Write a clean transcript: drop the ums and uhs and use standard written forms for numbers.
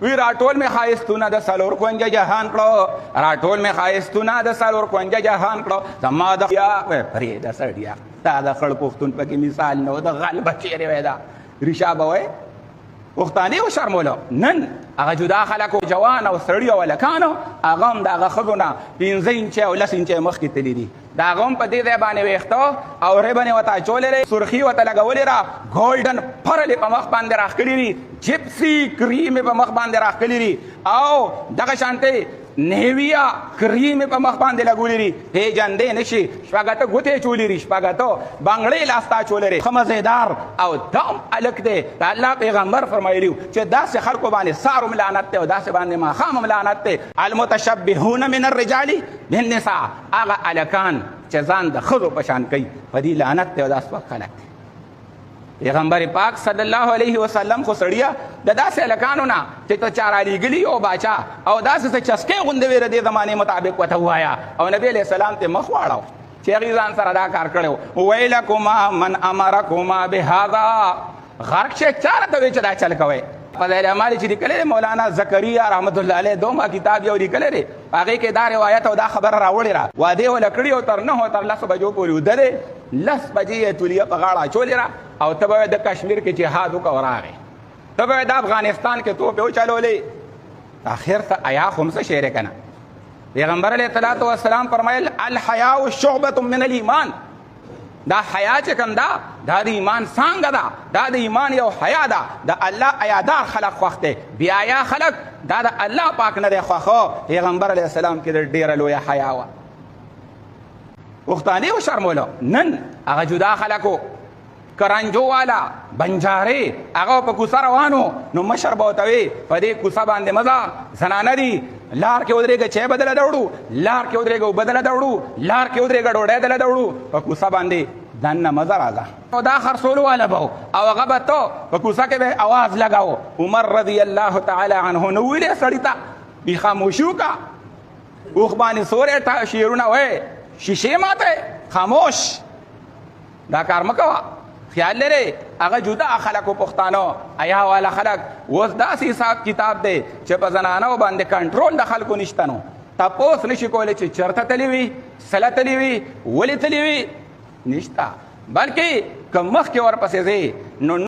وی راټول می خایستونه د سلور کونجه جهان کړو راټول می خایستونه د سلور کونجه جهان کړو زما د یا پرې د سړیا تا د خړ پښتون پکې مثال نو د غل بچی ری ودا ریشا بوي پښتانه و شرمولو نن هغه جدا خلکو جوان او سړی او لکانو هغه هم دغه خګونه 15 انچ او 10 انچ مخکې تللی دي دا هم په دې ځای باندې ویښتو او ریبنې وته چولې سرخي وته لګولې را ګولډن پرلې په مخ باندې راخکلي دي جپسي کریم په مخ باندې راخکلي دي او دغه شانتې نیویا کریم په مخ باندې لګولې دي پیژندې نشي شپږته ګوتې چولې دي شپږته بنګړې لاستا چولې دي خمزیدار او دم الک دی د الله پیغمبر فرمایلیو چې داسې خلکو باندې سارو لعنت دی او داسې باندې ماښام لعنت دی المتشبهون من الرجال بالنساء هغه الکان چې ځان د ښځو په شان کوي په دې لعنت دی او دا سپک خلک دی پیغمبر پاک صلی الله علیه وسلم خو سړیا د داسې هلکانو نه چې ته چا رالیږلي یو باچا او داسې څه چسکې غوندې وې د دې زمانې مطابق ورته ووایه او نبي علیه السلام ته مخ واړو چې هغې ځان سره دا کار کړی و ویلکما من امرکما بهذا غرق چې چا راته وایي چې دا چل کوئ فضیل اعمال چې لیکلی دی مولانا زکریا رحمت الله علیه دومره کتاب یو لیکلی دی په هغې کې دا روایت او دا خبره راوړې را وعدې وله کړي او تر 9 تر 10 بجو پورې اوده دی 10 بجې یې تولیه په غاړه اچولې را او ته به د کشمیر کې جهاد وکړه راغې ته به د افغانستان کې توپې وچلولې اخر ته حیا خو هم څه شی دی که نه پیغمبر علیه الصلاة والسلام فرمایل الحیاء شعبة من الایمان دا حیا چې کوم دا د ایمان څانګه ده دا د ایمان یو حیا ده د الله حیادار خلق خوښ دی بې حیا خلق دا د الله پاک نه دی خوښه پیغمبر علیه السلام کې ډېره لویه حیا وه پښتانه وشرمولو نن هغه جدا خلکو کرنجو والا بنجارې هغه په کوڅه روانو نو مشر به ورته وي په دې کوڅه باندې مزه زنانه دي لار کې ودرېږه چای به دله دوړو لار کې ودرېږه اوبه دله دوړو لار کې ودرېږه ډوډۍ دله دوړو په کوڅه باندې دننه مزه راځه او دا خرڅولو والا به او هغه به ته په کوڅه کې به اواز لګاو عمر رضی الله تعالی عنه نو ویلې سړي ته بې خاموشي وکړه اوښ باندې سورې شعرونه وایي شیشې ماته خاموش دا کار مه کوه خیال لري هغه جدا خلکو پښتانه حیا والا خلک اوس داسې حساب کتاب دی چې په زنانو باندې کنټرول د خلکو نشته نو تپوس نشي کولی چې چېرته تللی وي سله تللی وي ولې تللی وي نشته بلکې که مخکې ورپسې ځې نو